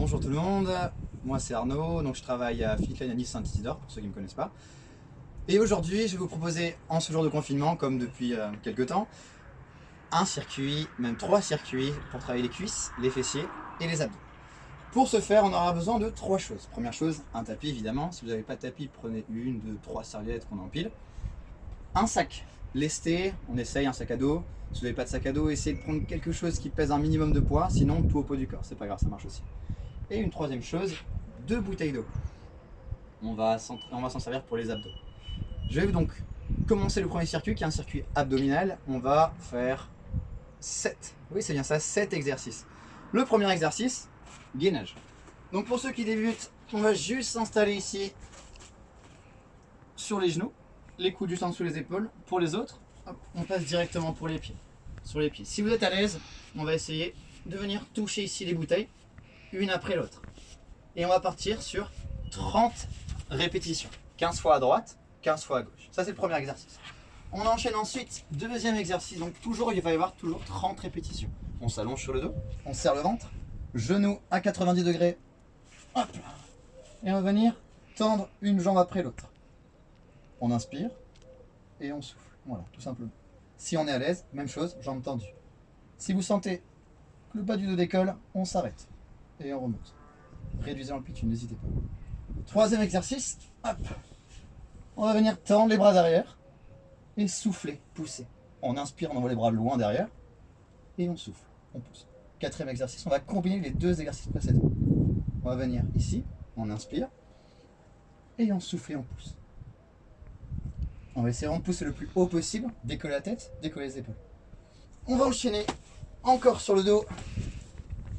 Bonjour tout le monde, moi c'est Arnaud, donc je travaille à Fitline à Nice Saint-Isidore pour ceux qui ne me connaissent pas. Et aujourd'hui je vais vous proposer en ce jour de confinement, comme depuis quelques temps, un circuit, même 3 circuits pour travailler les cuisses, les fessiers et les abdos. Pour ce faire, on aura besoin de 3 choses. Première chose, un tapis évidemment. Si vous n'avez pas de tapis, prenez 1, 2, 3 serviettes qu'on empile. Un sac lesté, on essaye un sac à dos. Si vous n'avez pas de sac à dos, essayez de prendre quelque chose qui pèse un minimum de poids, sinon tout au poids du corps, c'est pas grave, ça marche aussi. Et une troisième chose, 2 bouteilles d'eau. On va s'en servir pour les abdos. Je vais donc commencer le premier circuit qui est un circuit abdominal. On va faire 7, oui c'est bien ça, 7 exercices. Le premier exercice, gainage. Donc pour ceux qui débutent, on va juste s'installer ici sur les genoux, les coudes juste en dessous les épaules. Pour les autres, hop, on passe directement pour les pieds, sur les pieds. Si vous êtes à l'aise, on va essayer de venir toucher ici les bouteilles, une après l'autre. Et on va partir sur 30 répétitions. 15 fois à droite, 15 fois à gauche. Ça c'est le premier exercice. On enchaîne ensuite, deuxième exercice. Donc toujours, il va y avoir toujours 30 répétitions. On s'allonge sur le dos, on serre le ventre, genoux à 90 degrés. Hop. Et on va venir tendre une jambe après l'autre. On inspire et on souffle. Voilà, tout simplement. Si on est à l'aise, même chose, jambes tendues. Si vous sentez que le bas du dos décolle, on s'arrête et on remonte. Réduisez l'amplitude, n'hésitez pas. Troisième exercice, hop. On va venir tendre les bras derrière et souffler, pousser. On inspire, on envoie les bras loin derrière et on souffle, on pousse. Quatrième exercice, on va combiner les 2 exercices précédents. On va venir ici, on inspire et on souffle et on pousse. On va essayer de pousser le plus haut possible, décoller la tête, décoller les épaules. On va enchaîner encore sur le dos.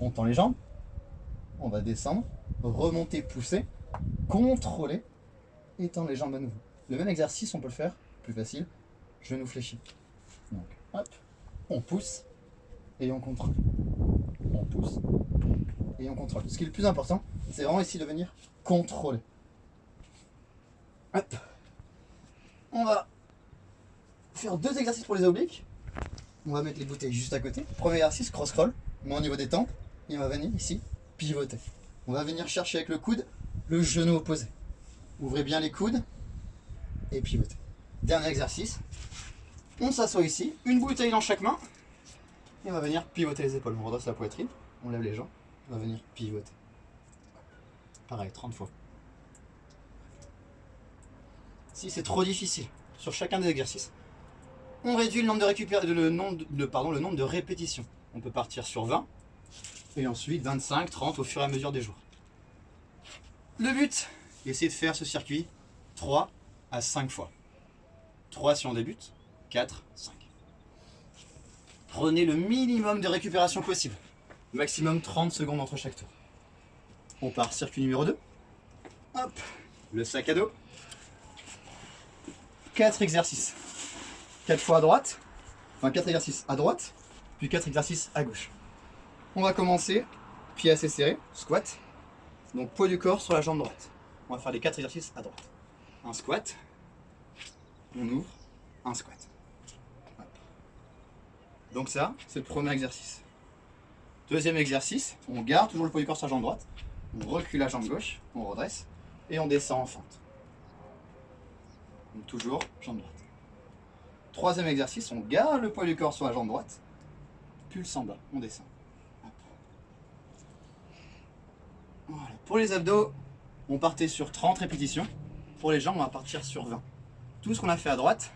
On tend les jambes, on va descendre, remonter, pousser, contrôler et tendre les jambes à nouveau. Le même exercice, on peut le faire, plus facile, genou fléchi. Donc, hop, on pousse et on contrôle. On pousse et on contrôle. Ce qui est le plus important, c'est vraiment ici de venir contrôler. Hop. On va faire 2 exercices pour les obliques. On va mettre les bouteilles juste à côté. Premier exercice, cross-crawl, mais au niveau des tempes. Et on va venir ici, pivoter. On va venir chercher avec le coude le genou opposé. Ouvrez bien les coudes et pivotez. Dernier exercice. On s'assoit ici, une bouteille dans chaque main. Et on va venir pivoter les épaules. On redresse la poitrine, on lève les jambes. On va venir pivoter. Pareil, 30 fois. Si c'est trop difficile sur chacun des exercices, on réduit le nombre le nombre de répétitions. On peut partir sur 20 et ensuite 25, 30 au fur et à mesure des jours. Le but, essayer de faire ce circuit 3 à 5 fois. 3 si on débute, 4, 5. Prenez le minimum de récupération possible. Maximum 30 secondes entre chaque tour. On part circuit numéro 2. Hop, le sac à dos. 4 exercices. 4 fois à droite. Enfin 4 exercices à droite, puis 4 exercices à gauche. On va commencer, pied assez serré, squat. Donc poids du corps sur la jambe droite. On va faire les 4 exercices à droite. Un squat. On ouvre. Un squat. Hop. Donc ça, c'est le premier exercice. Deuxième exercice, on garde toujours le poids du corps sur la jambe droite. On recule la jambe gauche, on redresse et on descend en fente. Donc toujours jambe droite. Troisième exercice, on garde le poids du corps sur la jambe droite, pulse en bas, on descend. Hop. Voilà. Pour les abdos, on partait sur 30 répétitions. Pour les jambes, on va partir sur 20. Tout ce qu'on a fait à droite,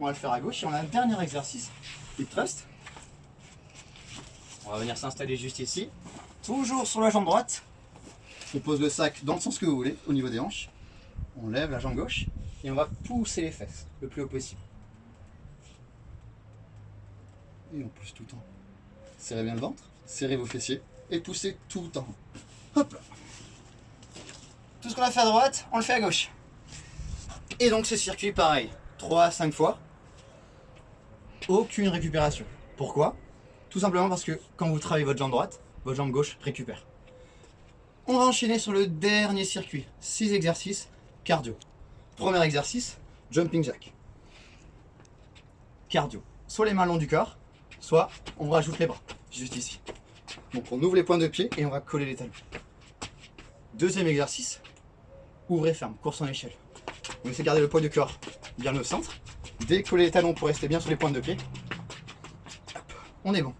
on va le faire à gauche. Et on a un dernier exercice, hip thrust. On va venir s'installer juste ici, toujours sur la jambe droite. On pose le sac dans le sens que vous voulez, au niveau des hanches. On lève la jambe gauche et on va pousser les fesses le plus haut possible. Et on pousse tout le temps. Serrez bien le ventre, serrez vos fessiers et poussez tout le temps. Hop là. Tout ce qu'on a fait à droite, on le fait à gauche. Et donc ce circuit, pareil, 3 à 5 fois. Aucune récupération. Pourquoi? Tout simplement parce que quand vous travaillez votre jambe droite, votre jambe gauche récupère. On va enchaîner sur le dernier circuit. 6 exercices cardio. Premier exercice, jumping jack. Cardio. Soit les mains le long du corps, soit on rajoute les bras, juste ici. Donc on ouvre les pointes de pied et on va coller les talons. Deuxième exercice, ouvrez ferme, course en échelle. On essaie de garder le poids du corps bien au centre. Décollez les talons pour rester bien sur les pointes de pied. Hop, on est bon.